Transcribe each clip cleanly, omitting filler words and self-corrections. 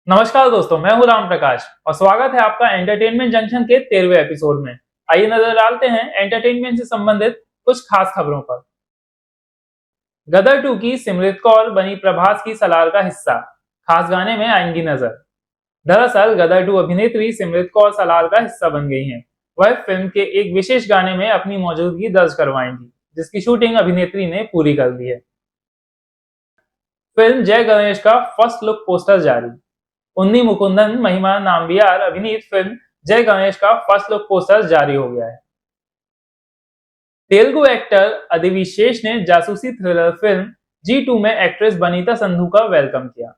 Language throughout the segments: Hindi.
नमस्कार दोस्तों, मैं हूं राम प्रकाश और स्वागत है आपका एंटरटेनमेंट जंक्शन के 13वें एपिसोड में। आइए नजर डालते हैं एंटरटेनमेंट से संबंधित कुछ खास खबरों पर। गदर 2 की सिमरत कौर बनी प्रभास की सलार का हिस्सा, खास गाने में आएंगी नजर। दरअसल गदर 2 अभिनेत्री सिमरत कौर सलार का हिस्सा बन गई हैं। वह फिल्म के एक विशेष गाने में अपनी मौजूदगी दर्ज करवाएंगी, जिसकी शूटिंग अभिनेत्री ने पूरी कर ली है। फिल्म जय गणेश का फर्स्ट लुक पोस्टर जारी। उन्नी मुकुंदन महिमा नाम्बियार अभिनीत फिल्म जय गणेश का फर्स्ट लुक पोस्टर जारी हो गया है। तेलुगु एक्टर अधिविशेष ने जासूसी थ्रिलर फिल्म G2 में एक्ट्रेस बनीता संधू का वेलकम किया।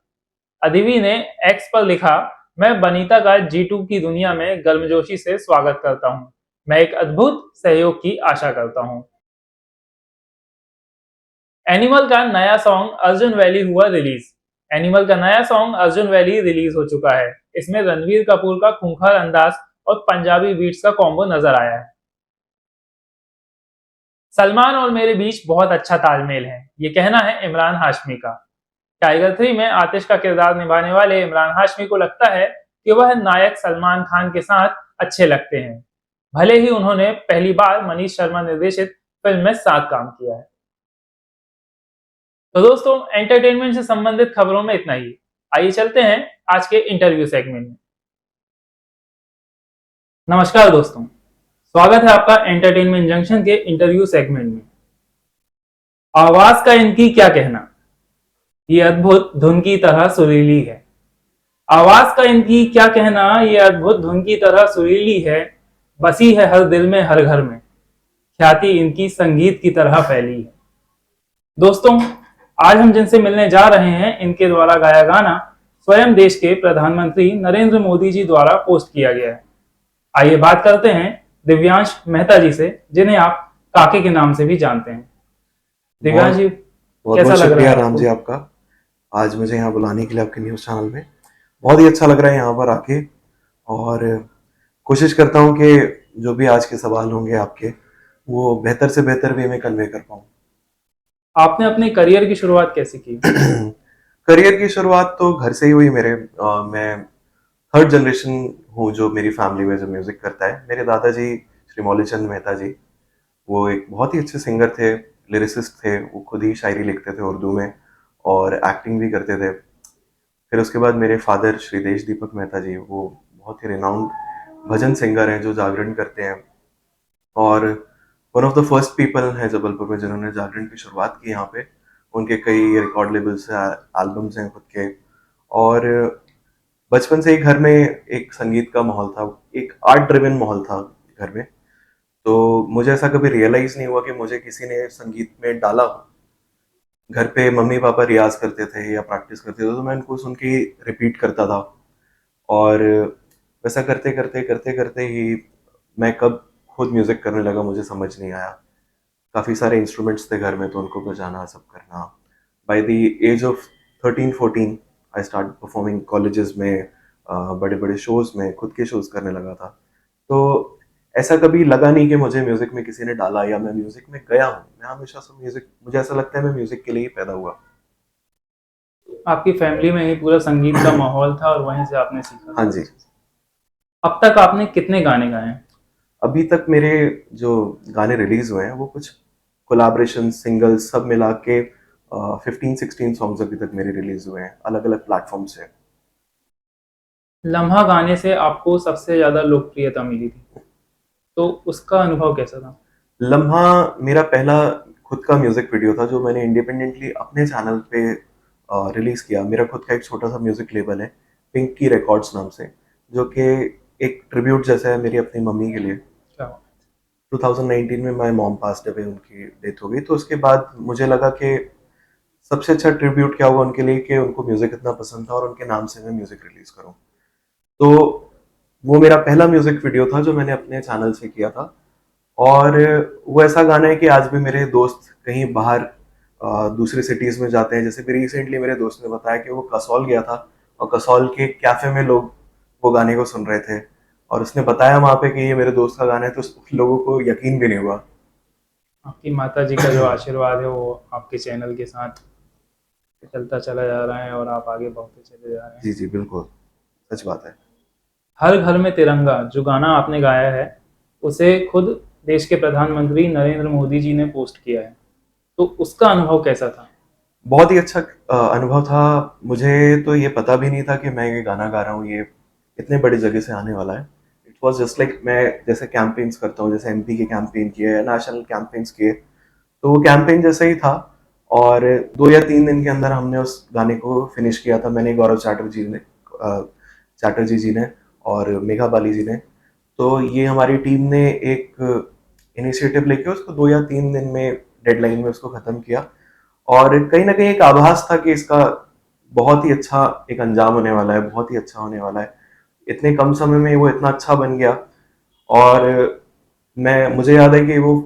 अधिवी ने एक्स पर लिखा, मैं बनीता का G2 की दुनिया में गर्मजोशी से स्वागत करता हूं। मैं एक अद्भुत सहयोग की आशा करता हूं। एनिमल का नया सॉन्ग अर्जुन वैली हुआ रिलीज। एनिमल का नया सॉन्ग अर्जुन वैली रिलीज हो चुका है। इसमें रणवीर कपूर का खूंखार अंदाज और पंजाबी बीट्स का कॉम्बो नजर आया है। सलमान और मेरे बीच बहुत अच्छा तालमेल है, ये कहना है इमरान हाशमी का। टाइगर 3 में आतिश का किरदार निभाने वाले इमरान हाशमी को लगता है कि वह नायक सलमान खान के साथ अच्छे लगते हैं, भले ही उन्होंने पहली बार मनीष शर्मा निर्देशित फिल्म में साथ काम किया है। तो दोस्तों, एंटरटेनमेंट से संबंधित खबरों में इतना ही। आइए चलते हैं आज के इंटरव्यू सेगमेंट में। नमस्कार दोस्तों, स्वागत है आपका एंटरटेनमेंट जंक्शन के इंटरव्यू सेगमेंट में। आवाज का इनकी क्या कहना, ये अद्भुत धुन की तरह सुरीली है। आवाज का इनकी क्या कहना, ये अद्भुत धुन की तरह सुरीली है। बसी है हर दिल में हर घर में, ख्याति इनकी संगीत की तरह फैली है। दोस्तों, आज हम जिनसे मिलने जा रहे हैं, इनके द्वारा गाया गाना स्वयं देश के प्रधानमंत्री नरेंद्र मोदी जी द्वारा पोस्ट किया गया है। आइए बात करते हैं दिव्यांश मेहता जी से, जिन्हें आप काके के नाम से भी जानते हैं। दिव्यांश जी, बहुत कैसा बहुत लग रहा शुक्रिया है राम जी आपको? आपका, आज मुझे यहाँ बुलाने के लिए आपके न्यूज़ चैनल में। बहुत ही अच्छा लग रहा है यहाँ पर आके, और कोशिश करता हूँ कि जो भी आज के सवाल होंगे आपके, वो बेहतर से बेहतर वे में कन्वे कर पाऊँ। आपने अपने करियर की शुरुआत कैसे की? करियर की शुरुआत तो घर से ही हुई मेरे। मैं थर्ड जनरेशन हूँ जो मेरी फैमिली में जो म्यूज़िक करता है। मेरे दादाजी श्री मौलीचंद मेहता जी, वो एक बहुत ही अच्छे सिंगर थे, लिरिसिस्ट थे। वो खुद ही शायरी लिखते थे उर्दू में और एक्टिंग भी करते थे। फिर उसके बाद मेरे फादर श्री देश दीपक मेहता जी, वो बहुत ही रिनाउंड भजन सिंगर हैं जो जागरण करते हैं, और one of the first people हैं जबलपुर में जिन्होंने जागरण की शुरुआत की यहाँ पे। उनके कई रिकॉर्ड लेबल्स से एल्बम्स हैं खुद के। और बचपन से ही घर में एक संगीत का माहौल था, एक आर्ट ड्रिवन माहौल था घर में। तो मुझे ऐसा कभी रियलाइज नहीं हुआ कि मुझे किसी ने संगीत में डाला हो। घर पे मम्मी पापा रियाज करते थे या प्रैक्टिस करते थे, तो मैं उनको सुन के रिपीट करता था। और वैसा करते करते करते करते ही मैं कब खुद म्यूजिक करने लगा मुझे समझ नहीं आया। काफ़ी सारे इंस्ट्रूमेंट्स थे घर में, तो उनको बजाना सब करना। By the age of 13-14 I start performing colleges में, बड़े बड़े शोज में खुद के शोज करने लगा था। तो ऐसा कभी लगा नहीं कि मुझे म्यूजिक में किसी ने डाला या मैं म्यूजिक में गया हूँ। मैं हमेशा से म्यूजिक, मुझे ऐसा लगता है मैं म्यूजिक के लिए ही पैदा हुआ। आपकी फैमिली में ही पूरा संगीत का माहौल था और वहीं से आपने सीखा हाँ सारी जी। चीजें। अब तक आपने कितने गाने गाए हैं? अभी तक मेरे जो गाने रिलीज हुए हैं वो कुछ कोलैबोरेशन सिंगल्स सब मिला के 15-16 सॉन्ग्स अभी तक मेरे रिलीज हुए हैं अलग अलग प्लेटफॉर्म से। लम्हा गाने से आपको सबसे ज्यादा लोकप्रियता मिली थी, तो उसका अनुभव कैसा था? लम्हा मेरा पहला खुद का म्यूजिक वीडियो था जो मैंने इंडिपेंडेंटली अपने चैनल पे रिलीज किया। मेरा खुद का एक छोटा सा म्यूजिक लेबल है, पिंक की रिकॉर्ड्स नाम से, जो कि एक ट्रिब्यूट जैसा है मेरी अपनी मम्मी के लिए। क्या? 2019 में माय मॉम पास्ड अवे, उनकी डेथ हो गई। तो उसके बाद मुझे लगा कि सबसे अच्छा ट्रिब्यूट क्या होगा उनके लिए कि उनको म्यूजिक इतना पसंद था और उनके नाम से मैं म्यूजिक रिलीज करूं। तो वो मेरा पहला म्यूजिक वीडियो था जो मैंने अपने चैनल से किया था। और वो ऐसा गाना है कि आज भी मेरे दोस्त कहीं बाहर दूसरे सिटीज में जाते हैं। जैसे भी रिसेंटली मेरे दोस्त ने बताया कि वो कसौल गया था और कसौल के कैफे में लोग वो गाने को सुन रहे थे, और उसने बताया वहां पे कि ये मेरे दोस्त का गाना है, तो लोगों को यकीन भी नहीं हुआ। आपकी माता जी का जो आशीर्वाद है वो आपके चैनल के साथ चलता चला जा रहा है और आप आगे बढ़ते चले जा रहे हैं। जी जी बिल्कुल, सच बात है। हर घर में तिरंगा जो गाना आपने गाया है, उसे खुद देश के प्रधानमंत्री नरेंद्र मोदी जी ने पोस्ट किया है, तो उसका अनुभव कैसा था? बहुत ही अच्छा अनुभव था। मुझे तो ये पता भी नहीं था कि मैं ये गाना गा रहा हूँ, ये इतने बड़ी जगह से आने वाला है। इट वॉज जस्ट लाइक, मैं जैसे कैंपेन्स करता हूँ, जैसे एमपी के कैंपेन किए या नेशनल कैंपेन्स किए, तो वो कैंपेन जैसा ही था। और 2 या 3 दिन के अंदर हमने उस गाने को फिनिश किया था। मैंने, गौरव चैटर्जी जी ने और मेघा बाली जी ने। तो ये हमारी टीम ने एक इनिशिएटिव लेके उसको 2 या 3 दिन में, डेडलाइन में उसको खत्म किया। और कहीं ना कहीं एक आभास था कि इसका बहुत ही अच्छा एक अंजाम होने वाला है, बहुत ही अच्छा होने वाला है। इतने कम समय में वो इतना अच्छा बन गया। और मुझे याद है कि वो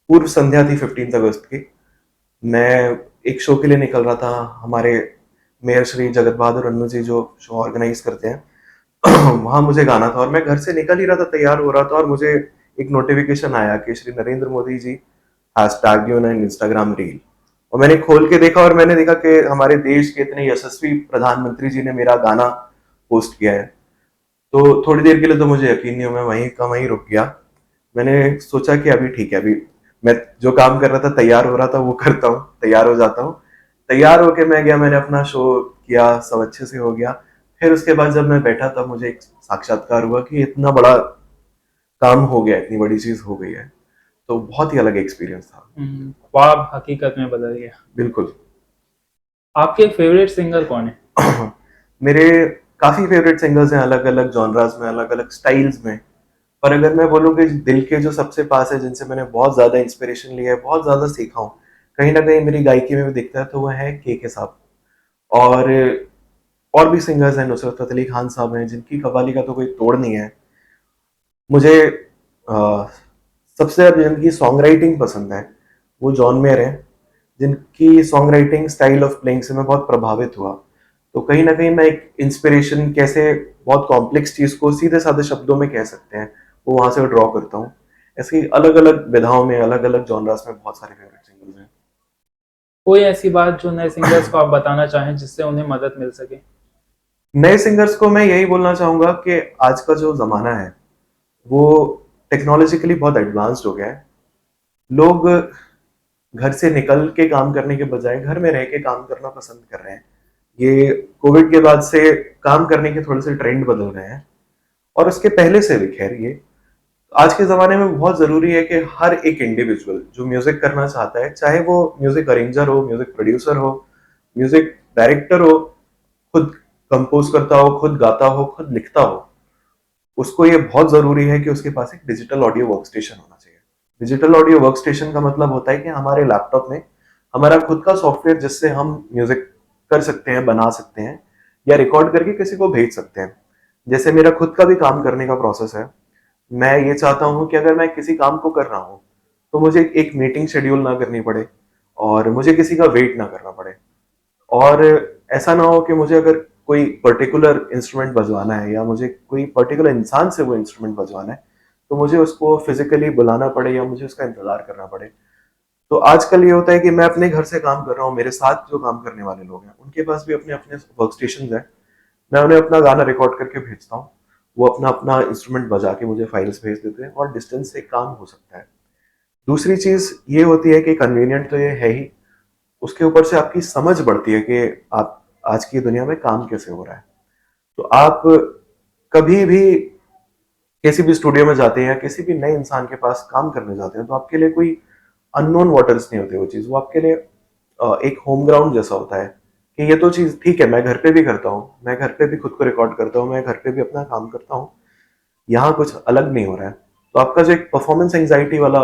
पूर्व संध्या थी 15 अगस्त की। मैं एक शो के लिए निकल रहा था, हमारे मेयर श्री जगत बहादुर अन्नू जी जो शो ऑर्गेनाइज करते हैं वहां मुझे गाना था, और मैं घर से निकल ही रहा था, तैयार हो रहा था, और मुझे एक नोटिफिकेशन आया कि Shri Narendra Modi ji has tagged you in Instagram reel. और मैंने खोल के देखा, और मैंने देखा कि हमारे देश के इतने यशस्वी प्रधानमंत्री जी ने मेरा गाना पोस्ट किया है। तो थोड़ी देर के लिए तो मुझे यकीन नहीं हुआ, मैं वहीं का वहीं रुक गया। मैंने सोचा कि अभी ठीक है, अभी मैं जो काम कर रहा था, तैयार हो रहा था, वो करता हूँ, तैयार हो जाता हूँ। तैयार होके मैं गया, मैंने अपना शो किया, सब अच्छे से हो गया। फिर उसके बाद जब मैं बैठा, तब मुझे एक साक्षात्कार हुआ कि इतना बड़ा काम हो गया, इतनी बड़ी चीज हो गई है। तो बहुत ही अलग एक्सपीरियंस था। ख्वाब हकीकत में बदल गया। बिल्कुल। आपके फेवरेट सिंगर कौन है? मेरे काफी फेवरेट सिंगर्स हैं, अलग अलग जॉनरास में, अलग अलग स्टाइल्स में। पर अगर मैं बोलूँ कि दिल के जो सबसे पास है, जिनसे मैंने बहुत ज्यादा इंस्पिरेशन लिया है, बहुत ज्यादा सीखा हूँ, कहीं ना कहीं मेरी गायकी में भी दिखता है, तो वह है के साहब। और भी सिंगर्स हैं, नुसरत फतेह अली खान साहब हैं, जिनकी कव्वाली का तो कोई तोड़ नहीं है। मुझे सबसे ज्यादा जिनकी सॉन्ग राइटिंग पसंद है, वो जॉन मेयर है, जिनकी song writing style of playing से मैं बहुत प्रभावित हुआ। तो कहीं ना कहीं मैं एक इंस्पिरेशन, कैसे बहुत कॉम्प्लेक्स चीज को सीधे साधे शब्दों में कह सकते हैं, वो वहां से ड्रॉ करता हूँ। ऐसे ही अलग अलग विधाओं में, अलग अलग जॉनरास में बहुत सारे फेवरेट सिंगर्स हैं। कोई ऐसी बात जो नए सिंगर्स को आप बताना चाहें जिससे उन्हें मदद मिल सके? नए सिंगर्स को मैं यही बोलना चाहूंगा कि आज का जो जमाना है, वो टेक्नोलॉजिकली बहुत एडवांस्ड हो गया है। लोग घर से निकल के काम करने के बजाय घर में रह के काम करना पसंद कर रहे हैं। ये कोविड के बाद से काम करने के थोड़े से ट्रेंड बदल रहे हैं, और उसके पहले से भी खैर, ये आज के ज़माने में बहुत ज़रूरी है कि हर एक इंडिविजुअल जो म्यूज़िक करना चाहता है, चाहे वो म्यूज़िक अरेंजर हो, म्यूज़िक प्रोड्यूसर हो, म्यूज़िक डायरेक्टर हो, खुद कंपोज करता हो, खुद गाता हो, खुद लिखता हो, उसको ये बहुत ज़रूरी है कि उसके पास एक डिजिटल ऑडियो वर्क स्टेशन होना चाहिए। डिजिटल ऑडियो वर्क स्टेशन का मतलब होता है कि हमारे लैपटॉप में हमारा खुद का सॉफ्टवेयर, जिससे हम म्यूज़िक कर सकते हैं, बना सकते हैं, या रिकॉर्ड करके किसी को भेज सकते हैं। जैसे मेरा खुद का भी काम करने का प्रोसेस है। मैं ये चाहता हूँ कि अगर मैं किसी काम को कर रहा हूँ, तो मुझे एक मीटिंग शेड्यूल ना करनी पड़े, और मुझे किसी का वेट ना करना पड़े। और ऐसा ना हो कि मुझे अगर कोई पर्टिकुलर इंस्ट्रूमेंट बजवाना है, या मुझे कोई पर्टिकुलर इंसान से वो इंस्ट्रूमेंट बजवाना है, तो मुझे उसको फिजिकली बुलाना पड़े, या मुझे उसका इंतजार करना पड़े। तो आजकल ये होता है कि मैं अपने घर से काम कर रहा हूँ, मेरे साथ जो काम करने वाले लोग हैं, उनके पास भी अपने अपने वर्क स्टेशन है। मैं उन्हें अपना गाना रिकॉर्ड करके भेजता हूँ, वो अपना अपना इंस्ट्रूमेंट बजा के मुझे फाइल्स भेज देते हैं, और डिस्टेंस से काम हो सकता है। दूसरी चीज ये होती है कि कन्वीनियंट तो ये है ही, उसके ऊपर से आपकी समझ बढ़ती है कि आप आज की दुनिया में काम कैसे हो रहा है। तो आप कभी भी किसी भी स्टूडियो में जाते हैं, या किसी भी नए इंसान के पास काम करने जाते हैं, तो आपके लिए कोई अननोन वाटर्स नहीं होते वो चीज, वो आपके लिए एक होम ग्राउंड जैसा होता है, कि ये तो चीज ठीक है, मैं घर पे भी करता हूँ, मैं घर पे भी खुद को रिकॉर्ड करता हूँ, मैं घर पे भी अपना काम करता हूँ, यहाँ कुछ अलग नहीं हो रहा है। तो आपका जो एक परफॉर्मेंस एंजाइटी वाला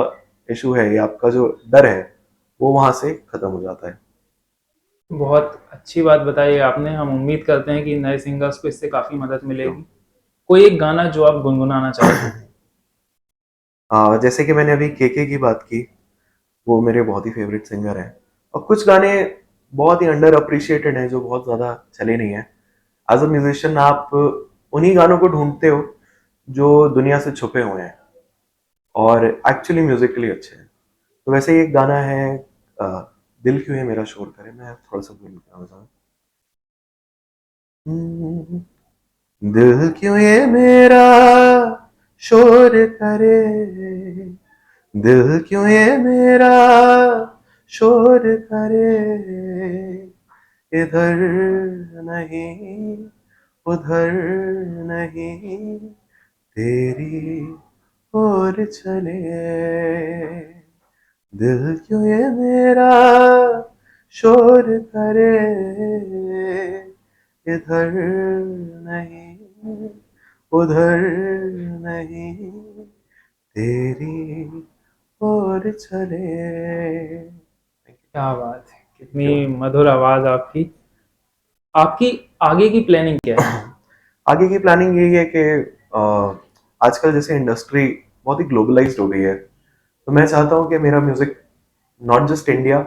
इशू है, या आपका जो डर है, वो वहां से खत्म हो जाता है। बहुत अच्छी बात बताई है आपने। हम उम्मीद करते हैं कि नए सिंगर्स को इससे काफ़ी मदद तो मिलेगी। कोई एक गाना जो आप गुनगुनाना चाहें? जैसे कि मैंने अभी के की बात की, वो मेरे बहुत ही फेवरेट सिंगर हैं। और कुछ गाने बहुत ही अंडर अप्रिशिएटेड हैं, जो बहुत ज़्यादा चले नहीं हैं। एज अ म्यूजिशियन आप उन्हीं गानों को ढूंढते हो जो दुनिया से छुपे हुए हैं, और एक्चुअली म्यूजिकली अच्छे हैं। तो वैसे ही एक गाना है दिल क्यों ये मेरा शोर करे, मैं थोड़ा सा बोल रहा हूँ। दिल क्यों ये मेरा शोर करे, दिल क्यों ये मेरा शोर करे, इधर नहीं उधर नहीं तेरी ओर चले, दिल क्यों ये मेरा शोर करे, इधर नहीं उधर नहीं तेरी ओर चले। क्या बात है, कितनी मधुर आवाज आपकी। आपकी आगे की प्लानिंग क्या है? आगे की प्लानिंग यही है कि आजकल जैसे इंडस्ट्री बहुत ही ग्लोबलाइज्ड हो गई है, तो मैं चाहता हूँ कि मेरा music not just India,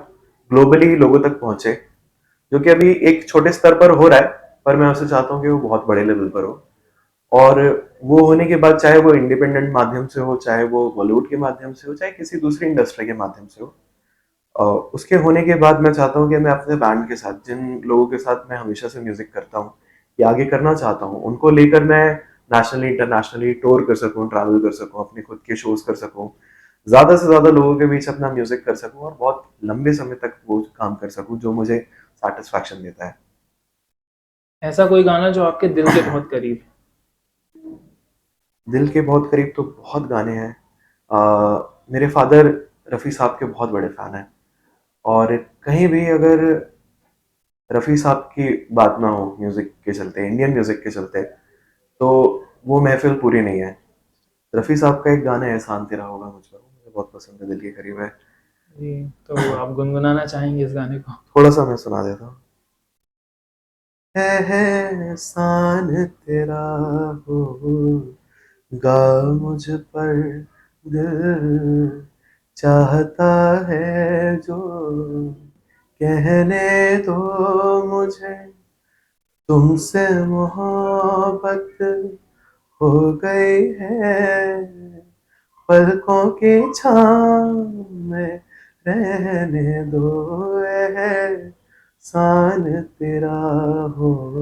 globally लोगों तक पहुंचे, जो कि अभी एक छोटे स्तर पर हो रहा है, पर मैं उसे चाहता हूँ कि वो बहुत बड़े लेवल पर हो। और वो होने के बाद चाहे वो इंडिपेंडेंट माध्यम से हो, चाहे वो बॉलीवुड के माध्यम से हो, चाहे किसी दूसरी इंडस्ट्री के माध्यम से हो, उसके होने के बाद मैं चाहता हूँ कि मैं अपने बैंड के साथ, जिन लोगों के साथ मैं हमेशा से म्यूजिक करता हूँ या आगे करना चाहता हूँ, उनको लेकर मैं नेशनली इंटरनेशनली टूर कर सकूँ, ट्रैवल कर सकूँ, अपने खुद के शोज कर सकूँ, ज्यादा से ज्यादा लोगों के बीच अपना म्यूजिक कर सकूँ और बहुत लंबे समय तक वो काम कर सकूँ जो मुझे सेटिस्फैक्शन देता है। ऐसा कोई गाना जो आपके दिल के बहुत करीब है? दिल के बहुत करीब तो बहुत गाने हैं। मेरे फादर रफ़ी साहब के बहुत बड़े फैन हैं, और कहीं भी अगर रफ़ी साहब की बात ना हो म्यूजिक के चलते, इंडियन म्यूजिक के चलते, तो वो महफिल पूरी नहीं है। रफ़ी साहब का एक गाना है, एहसान तेरा होगा मुझ पर, मुझे बहुत पसंद है, दिल के करीब है। जी, तो आप गुनगुनाना चाहेंगे इस गाने को? थोड़ा सा मैं सुना देता हूँ। है एहसान तेरा होगा मुझ पर, दिल चाहता है जो कहने दो मुझे, तुमसे मोहब्बत हो गई है, पलकों की छाँव में रहने दो, एहसान तेरा होगा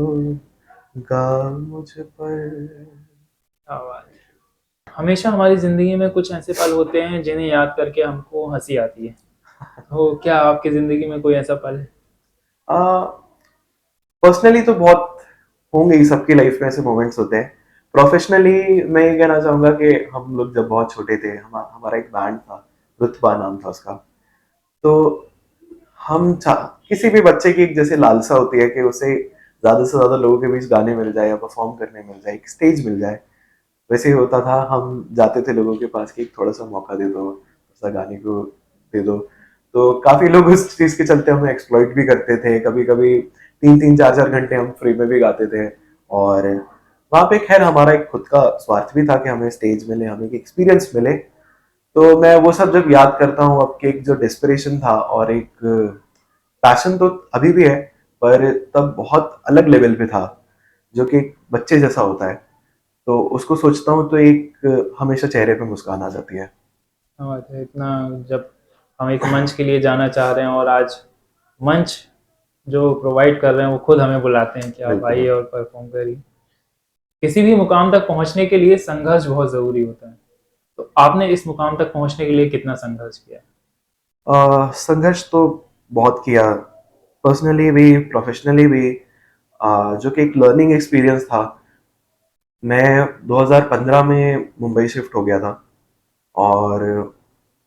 मुझ पर। क्या बात है। हमेशा हमारी जिंदगी में कुछ ऐसे पल होते हैं जिन्हें याद करके हमको हंसी आती है, तो क्या आपकी जिंदगी में कोई ऐसा पल है? पर्सनली तो बहुत होंगे ही, सबकी लाइफ में ऐसे मोमेंट्स होते हैं। प्रोफेशनली मैं ये कहना चाहूंगा कि हम लोग जब बहुत छोटे थे, हमारा एक बैंड था, रुतबा नाम था उसका। तो किसी भी बच्चे की एक जैसे लालसा होती है कि उसे ज्यादा से ज्यादा लोगों के बीच गाने मिल जाए या परफॉर्म करने मिल जाए, एक स्टेज मिल जाए। वैसे ही होता था, हम जाते थे लोगों के पास कि थोड़ा सा मौका दे दो, थोड़ा सा गाने को दे दो। तो काफी लोग उस चीज के चलते हमें एक्सप्लॉइट भी करते थे, कभी कभी 3-3 4-4 घंटे हम फ्री में भी गाते थे। और वहां पे खैर हमारा एक खुद का स्वार्थ भी था कि हमें स्टेज मिले, हमें एक एक्सपीरियंस मिले। तो मैं वो सब जब याद करता हूँ, अब के एक जो डेस्परेशन था और एक पैशन तो अभी भी है, पर तब बहुत अलग लेवल पे था, जो कि एक बच्चे जैसा होता है। तो उसको सोचता हूँ तो एक हमेशा चेहरे पे मुस्कान आ जाती है। क्या बात है, इतना जब हम एक मंच के लिए जाना चाह रहे हैं और आज मंच जो प्रोवाइड कर रहे हैं वो खुद हमें बुलाते हैं कि आप बिल्कुल। आइए और परफॉर्म करिए। किसी भी मुकाम तक पहुंचने के लिए संघर्ष बहुत जरूरी होता है, तो आपने इस मुकाम तक पहुंचने के लिए कितना संघर्ष किया? संघर्ष तो बहुत किया, पर्सनली भी प्रोफेशनली भी। जो कि एक लर्निंग एक्सपीरियंस था। मैं 2015 में मुंबई शिफ्ट हो गया था, और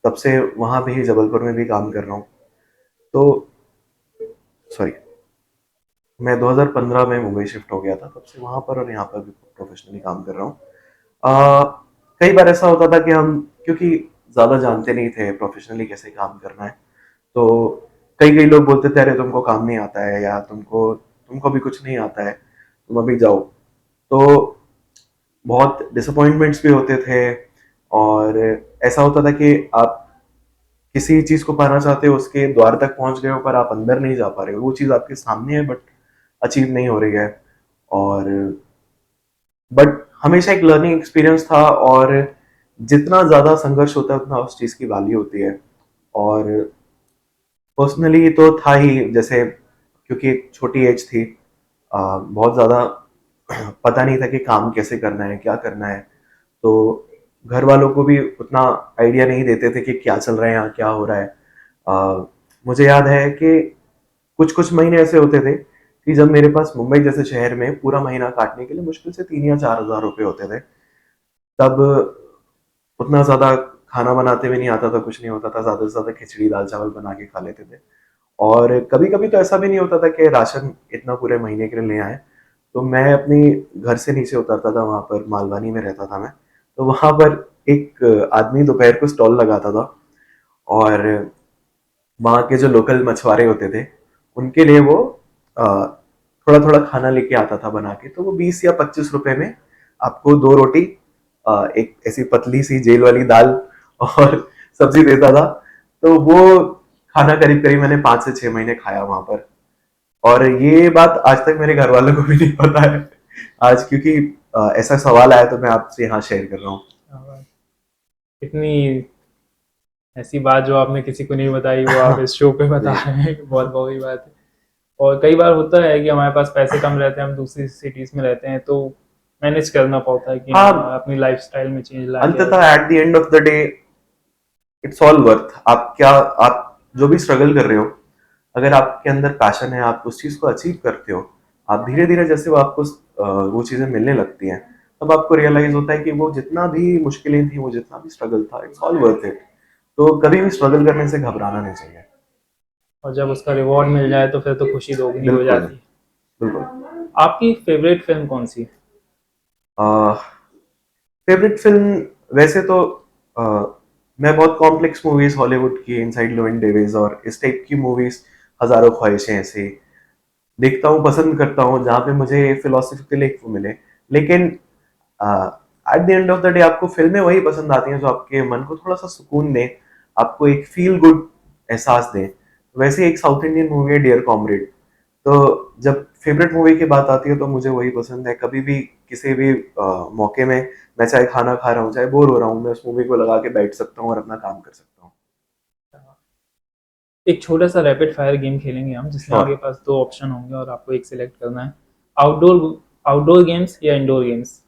तब से वहाँ पे ही जबलपुर में भी काम कर रहा हूँ। तो सॉरी, मैं 2015 में मुंबई शिफ्ट हो गया था, तब से वहाँ पर और यहाँ पर भी प्रोफेशनली काम कर रहा हूँ। कई बार ऐसा होता था कि हम, क्योंकि ज़्यादा जानते नहीं थे प्रोफेशनली कैसे काम करना है, तो कई कई लोग बोलते थे अरे तुमको काम नहीं आता है, या तुमको तुमको भी कुछ नहीं आता है, तुम अभी जाओ। तो बहुत डिसअपॉइंटमेंट्स भी होते थे, और ऐसा होता था कि आप किसी चीज को पाना चाहते हो, उसके द्वार तक पहुंच गए हो, पर आप अंदर नहीं जा पा रहे हो, वो चीज आपके सामने है बट अचीव नहीं हो रही है। और बट हमेशा एक लर्निंग एक्सपीरियंस था, और जितना ज्यादा संघर्ष होता है उतना उस चीज की वैल्यू होती है। और पर्सनली तो था ही, जैसे क्योंकि एक छोटी एज थी, बहुत ज़्यादा पता नहीं था कि काम कैसे करना है, क्या करना है। तो घर वालों को भी उतना आइडिया नहीं देते थे कि क्या चल रहा है यहाँ, क्या हो रहा है। मुझे याद है कि कुछ कुछ महीने ऐसे होते थे कि जब मेरे पास मुंबई जैसे शहर में पूरा महीना काटने के लिए मुश्किल से 3 या 4 हज़ार रुपये होते थे। तब उतना ज़्यादा खाना बनाते भी नहीं आता था, कुछ नहीं होता था, ज़्यादा से ज़्यादा खिचड़ी दाल चावल बना के खा लेते थे। और कभी कभी तो ऐसा भी नहीं होता था कि राशन इतना पूरे महीने के लिए ले आए। तो मैं अपनी घर से नीचे उतरता था, वहां पर मालवानी में रहता था मैं। तो वहां पर एक आदमी दोपहर को स्टॉल लगाता था, और वहाँ के जो लोकल मछुआरे होते थे उनके लिए वो थोड़ा थोड़ा खाना लेके आता था बना के। तो वो 20 या 25 रुपए में आपको 2 रोटी, एक ऐसी पतली सी जेल वाली दाल और सब्जी देता था। तो वो खाना करीब करीब मैंने 5 से 6 महीने खाया वहां पर। और ये बात आज तक मेरे घर वालों को भी नहीं पता है। आज क्योंकि ऐसा सवाल आया तो मैं आपसे यहाँ शेयर कर रहा हूँ। इतनी ऐसी बात जो आपने किसी को नहीं बताई वो आप इस शो पे बता जी। रहे हैं, बहुत बड़ी बात है। और कई बार होता है कि हमारे पास पैसे कम रहते हैं, हम दूसरी सिटीज में रहते हैं, तो मैनेज करना पड़ता है कि हाँ, हाँ अपनी लाइफस्टाइल में चेंज ला के आए। अंततः at the end of the day it's all worth. आप जो भी स्ट्रगल कर रहे हो, अगर आपके अंदर पैशन है, आप उस चीज को अचीव करते हो, आप धीरे धीरे जैसे वो आपको वो चीजें मिलने लगती हैं, तब आपको रियलाइज होता है कि वो जितना भी मुश्किलें थी, वो जितना भी स्ट्रगल था, इट्स ऑल वर्थ इट। तो कभी भी स्ट्रगल करने से घबराना नहीं चाहिए। और जब उसका रिवॉर्ड मिल जाए तो फिर तो खुशी दोगुनी हो बिल्कुल, जाती है। बिल्कुल। आपकी फेवरेट फिल्म कौन सी है? फेवरेट फिल्म, वैसे तो आ, मैं बहुत कॉम्प्लेक्स मूवीज हॉलीवुड की, इनसाइड लोइन डेविस और इस टाइप की मूवीज, हजारों ख्वाहिशें ऐसी देखता हूँ, पसंद करता हूँ, जहाँ पे मुझे फिलोसफिकल एक वो मिले। लेकिन at the end of the day आपको फिल्में वही पसंद आती हैं जो आपके मन को थोड़ा सा सुकून दें, आपको एक फील गुड एहसास दें। वैसे एक साउथ इंडियन मूवी है डियर कॉमरेड। तो जब फेवरेट मूवी की बात आती है तो मुझे वही पसंद है। कभी भी किसी भी मौके में, मैं चाहे खाना खा रहा हूँ, चाहे बोर हो रहा हूँ, मैं उस मूवी को लगा के बैठ सकता हूँ और अपना काम कर सकता हूँ। एक छोटा सा रैपिड फायर गेम खेलेंगे हम, जिसमें श्योर। आपके पास दो ऑप्शन होंगे और आपको एक सिलेक्ट करना है। आउटडोर आउटडोर गेम्स या इंडोर गेम्स?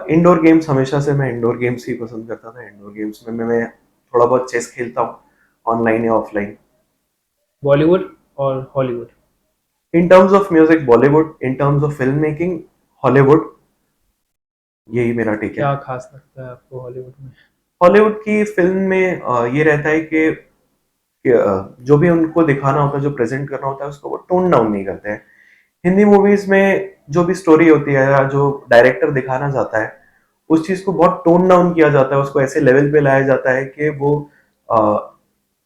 इंडोर गेम्स, हमेशा से मैं इंडोर गेम्स ही पसंद करता था। इंडोर गेम्स में मैं थोड़ा बहुत चेस खेलता हूँ, ऑनलाइन या ऑफलाइन। बॉलीवुड और Hollywood? In terms of music Bollywood, in terms of film making Hollywood, यही मेरा टेक है। क्या खास लगता है आपको हॉलीवुड में? हॉलीवुड की फिल्म में ये रहता है कि जो भी उनको दिखाना होता है, जो प्रेजेंट करना होता है, उसको वो टोन डाउन नहीं करते हैं। हिंदी मूवीज में जो भी स्टोरी होती है या जो डायरेक्टर दिखाना चाहता है, उस चीज को बहुत टोन डाउन किया जाता है, उसको ऐसे लेवल पे लाया जाता है कि वो अ,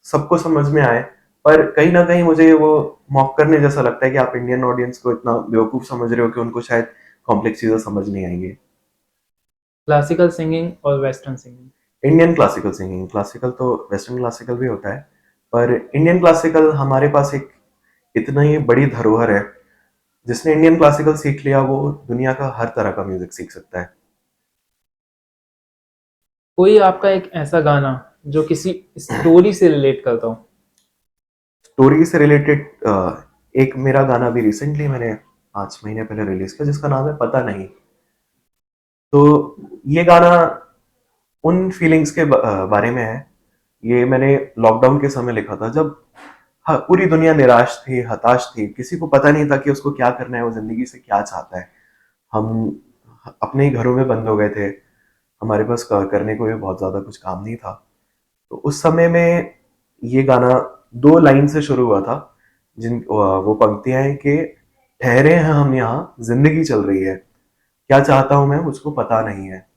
सबको समझ में आए। पर कहीं ना कहीं मुझे वो मॉक करने जैसा लगता है कि आप इंडियन ऑडियंस को इतना बेवकूफ समझ रहे हो कि उनको शायद कॉम्प्लेक्स चीजें समझ नहीं आएंगी। क्लासिकल सिंगिंग और western singing? Indian classical singing, classical तो वेस्टर्न क्लासिकल भी होता है, पर इंडियन क्लासिकल हमारे पास एक इतना ही बड़ी धरोहर है। जिसने इंडियन क्लासिकल सीख लिया वो दुनिया का हर तरह का म्यूजिक सीख सकता है। कोई आपका एक ऐसा गाना जो किसी स्टोरी से रिलेट करता हो? स्टोरी से रिलेटेड एक मेरा गाना भी रिसेंटली मैंने 5 महीने पहले रिलीज किया, जिसका नाम है पता नहीं। तो ये गाना उन फीलिंग्स के बारे में है। ये मैंने लॉकडाउन के समय लिखा था, जब पूरी दुनिया निराश थी, हताश थी, किसी को पता नहीं था कि उसको क्या करना है, वो जिंदगी से क्या चाहता है। हम अपने ही घरों में बंद हो गए थे, हमारे पास करने को भी बहुत ज्यादा कुछ काम नहीं था। तो उस समय में ये गाना 2 लाइन से शुरू हुआ था, जिन वो पंक्तियां हैं कि ठहरे हैं हम यहाँ, जिंदगी चल रही है, क्या चाहता हूं मैं मुझको पता नहीं है।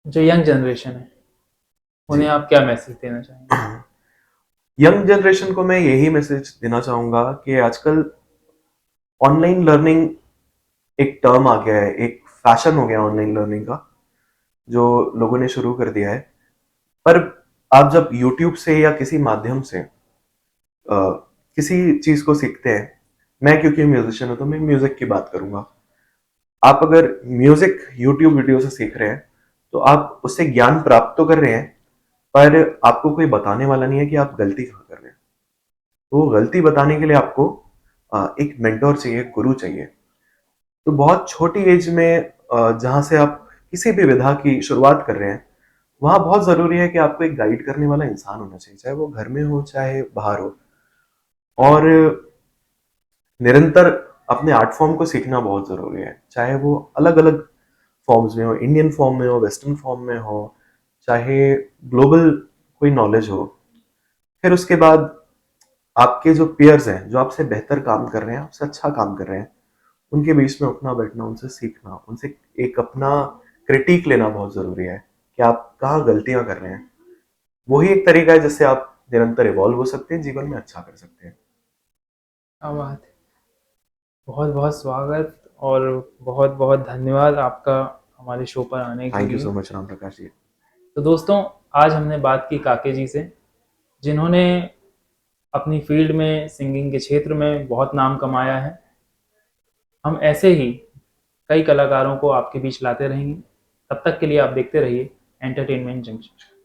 जो यंग जनरेशन है जी। उन्हें आप क्या मैसेज देना चाहेंगे? यंग जनरेशन को मैं यही मैसेज देना चाहूंगा कि आजकल ऑनलाइन लर्निंग एक टर्म आ गया है, एक फैशन हो गया ऑनलाइन लर्निंग का, जो लोगों ने शुरू कर दिया है। पर आप जब यूट्यूब से या किसी माध्यम से किसी चीज को सीखते हैं, मैं क्योंकि म्यूजिशियन हूं तो मैं म्यूजिक की बात करूंगा। आप अगर म्यूजिक यूट्यूब वीडियो से सीख रहे हैं तो आप उससे ज्ञान प्राप्त तो कर रहे हैं, पर आपको कोई बताने वाला नहीं है कि आप गलती कहाँ कर रहे हैं। तो वो गलती बताने के लिए आपको एक मेंटर चाहिए, गुरु चाहिए। तो बहुत छोटी एज में जहाँ से आप किसी भी विधा की शुरुआत कर रहे हैं, वहाँ बहुत ज़रूरी है कि आपको एक गाइड करने वाला इंसान होना चाहिए, चाहे वो घर में हो, चाहे बाहर हो। और निरंतर अपने आर्ट फॉर्म को सीखना बहुत ज़रूरी है, चाहे वो अलग-अलग फॉर्म्स में हो, इंडियन फॉर्म में हो, वेस्टर्न फॉर्म में हो, चाहे ग्लोबल कोई नॉलेज हो। फिर उसके बाद आपके जो पीयर्स हैं, जो आपसे बेहतर काम कर रहे हैं, आपसे अच्छा काम कर रहे हैं, उनके बीच में उठना बैठना, उनसे सीखना, उनसे एक अपना क्रिटिक लेना बहुत ज़रूरी है कि आप कहाँ गलतियाँ कर रहे हैं। वही एक तरीका है जिससे आप निरंतर इवॉल्व हो सकते हैं, जीवन में अच्छा कर सकते हैं। क्या बात है। बहुत बहुत स्वागत और बहुत बहुत धन्यवाद आपका हमारे शो पर आने के थैंक यू लिए। So much Ram Prakash ji. तो दोस्तों, आज हमने बात की काके जी से, जिन्होंने अपनी फील्ड में, सिंगिंग के क्षेत्र में बहुत नाम कमाया है। हम ऐसे ही कई कलाकारों को आपके बीच लाते रहेंगे। तब तक के लिए आप देखते रहिए एंटरटेनमेंट जंक्शन।